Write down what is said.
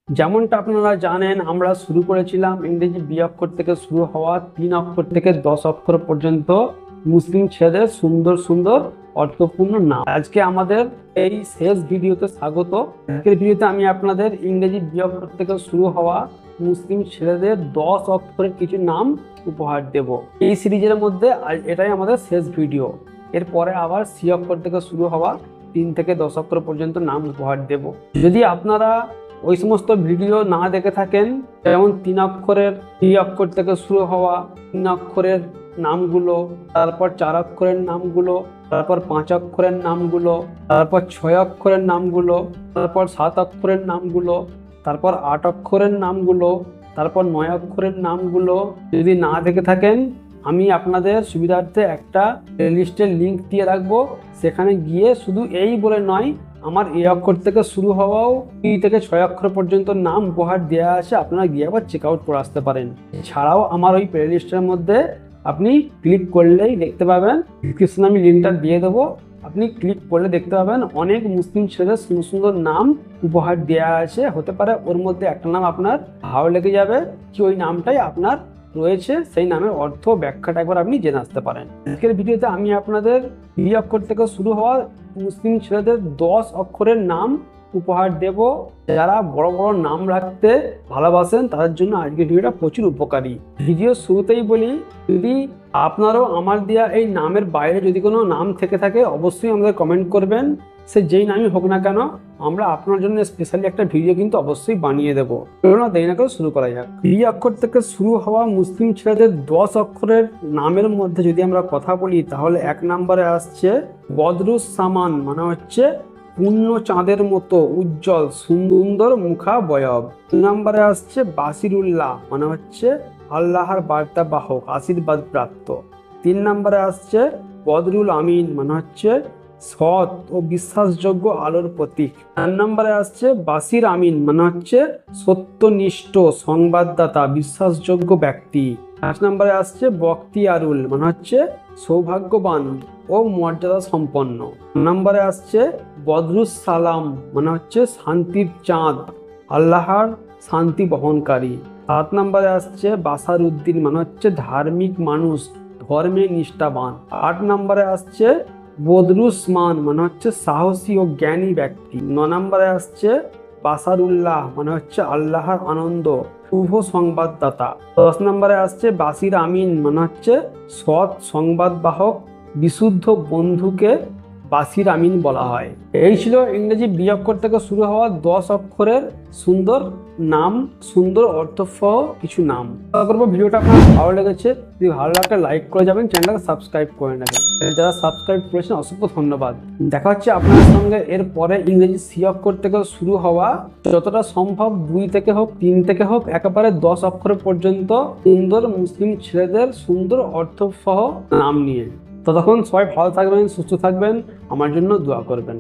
যেমনটা আপনারা জানেন, আমরা শুরু করেছিলাম ইংরেজি বি অক্ষর থেকে শুরু হওয়া 3 অক্ষর থেকে 10 অক্ষর পর্যন্ত মুসলিম ছেলেদের সুন্দর সুন্দর অর্থপূর্ণ নাম। আজকে আমাদের এই শেষ ভিডিওতে স্বাগত। আজকের ভিডিওতে আমি আপনাদের ইংরেজি বি অক্ষর থেকে শুরু হওয়া মুসলিম ছেলেদের 10 অক্ষরের কিছু নাম উপহার দেব। এই সিরিজের মধ্যে এটাই আমাদের শেষ ভিডিও। এরপরে আবার সি অক্ষর থেকে শুরু হওয়া 3 থেকে 10 অক্ষর পর্যন্ত নাম উপহার দেব। যদি আপনারা ওই সমস্ত ভিডিও না দেখে থাকেন, যেমন 3 অক্ষরের 3 অক্ষর থেকে শুরু হওয়া 3 অক্ষরের নামগুলো, তারপর 4 অক্ষরের নামগুলো, তারপর 5 অক্ষরের নামগুলো, তারপর 6 অক্ষরের নামগুলো, তারপর 7 অক্ষরের নামগুলো, তারপর 8 অক্ষরের নামগুলো, তারপর 9 অক্ষরের নামগুলো যদি না দেখে থাকেন, আমি আপনাদের সুবিধার্থে একটা প্লেলিস্টের লিঙ্ক দিয়ে রাখবো। সেখানে গিয়ে শুধু এই বলে নয়, আমার এ অক্ষর থেকে শুরু হওয়াও 2 থেকে 6 অক্ষর পর্যন্ত নাম উপহার দেওয়া আছে, আপনারা গিয়ে আবার চেক আউট করে আসতে পারেন। এছাড়াও আমার ওই প্লেলিস্টের মধ্যে আপনি ক্লিক করলেই দেখতে পাবেন, ডিসক্রিপশনে আমি লিঙ্কটা দিয়ে দেবো, আপনি ক্লিক করলে দেখতে পাবেন অনেক মুসলিম ছেলেদের সুন্দর সুন্দর নাম উপহার দেওয়া আছে। হতে পারে ওর মধ্যে একটা নাম আপনার ভালো লেগে যাবে, কি ওই নামটাই আপনার রয়েছে, সেই নামের অর্থ ব্যাখ্যাটা একবার আপনি জেনে আসতে পারেন। আজকের ভিডিওতে আমি আপনাদের বি অক্ষর থেকে শুরু হওয়া মুসলিম ছেলেদের 10 অক্ষরের নাম উপহার দেব। যারা বড় বড় নাম রাখতে ভালোবাসেন তাদের জন্য আজকের ভিডিওটা প্রচুর উপকারী। ভিডিও শুরুতেই বলি, যদি আপনারও আমার দেওয়া এই নামের বাইরে যদি কোনো নাম থেকে থাকে অবশ্যই আমাদের কমেন্ট করবেন। সে যেই নামই হোক না কেন, আমরা আপনার জন্য স্পেশালি একটা ভিডিও কিন্তু অবশ্যই বানিয়ে দেবো। চলুন দেরি না করে শুরু করা যাক। বি অক্ষর থেকে শুরু হওয়া মুসলিম ছেলেদের 10 অক্ষরের নামের মধ্যে যদি আমরা কথা বলি, তাহলে 1 নম্বরে আসছে বদরুস সামান, মানে হচ্ছে পূর্ণ চাঁদের মতো উজ্জ্বল সুন্দর মুখাবয়ব। 2 নম্বরে আসছে বাসিরুল্লাহ, মানে হচ্ছে আল্লাহর বার্তাবাহক, আশীর্বাদ প্রাপ্ত। 3 নম্বরে আসছে বদরুল আমিন, মানে হচ্ছে সৎ ও বিশ্বাসযোগ্য আলোর প্রতীক। 4 নম্বরে আসছে বাসির আমিন, মানে হচ্ছে সত্যনিষ্ঠ সংবাদদাতা, বিশ্বাসযোগ্য ব্যক্তি। 5 নম্বরে আসছে বখতিয়ারুল, মানে হচ্ছে সৌভাগ্যবান ও মর্যাদা সম্পন্ন। 6 নম্বরে আসছে বদরুস সালাম, মানে হচ্ছে শান্তির চাঁদ, আল্লাহর শান্তি বহনকারী। 7 নম্বরে আসছে বাসার উদ্দিন, মানে হচ্ছে ধার্মিক মানুষ, ধর্মে নিষ্ঠাবান। 8 নম্বরে আসছে বদরুসমান, মানে হচ্ছে সাহসী ও জ্ঞানী ব্যক্তি। 9 নম্বরে আসছে বাসারুল্লাহ, মানে হচ্ছে আল্লাহর আনন্দ, শুভ সংবাদদাতা। 10 নম্বরে আসছে বাসির আমিন, মানে হচ্ছে সৎ সংবাদবাহক, বিশুদ্ধ বন্ধুকে বাসির আমিন বলা হয়। এই ছিল ইংরেজি বি অক্ষর থেকে শুরু হওয়া 10 অক্ষরের সুন্দর নাম, সুন্দর অর্থসহ কিছু নাম। আশা করবো ভিডিওটা আপনার ভালো লেগেছে। যদি ভালো লাগে লাইক করে যাবেন, চ্যানেলটাকে সাবস্ক্রাইব করে নেবেন। যারা সাবস্ক্রাইব করেছেন অসংখ্য ধন্যবাদ। দেখা হচ্ছে আপনার সঙ্গে এরপরে ইংরেজি সি অক্ষর থেকে শুরু হওয়া যতটা সম্ভব 2 থেকে হোক 3 থেকে হোক একেবারে 10 অক্ষর পর্যন্ত সুন্দর মুসলিম ছেলেদের সুন্দর অর্থসহ নাম নিয়ে। ততক্ষণ সবাই ভালো থাকবেন, সুস্থ থাকবেন, আমার জন্য দোয়া করবেন।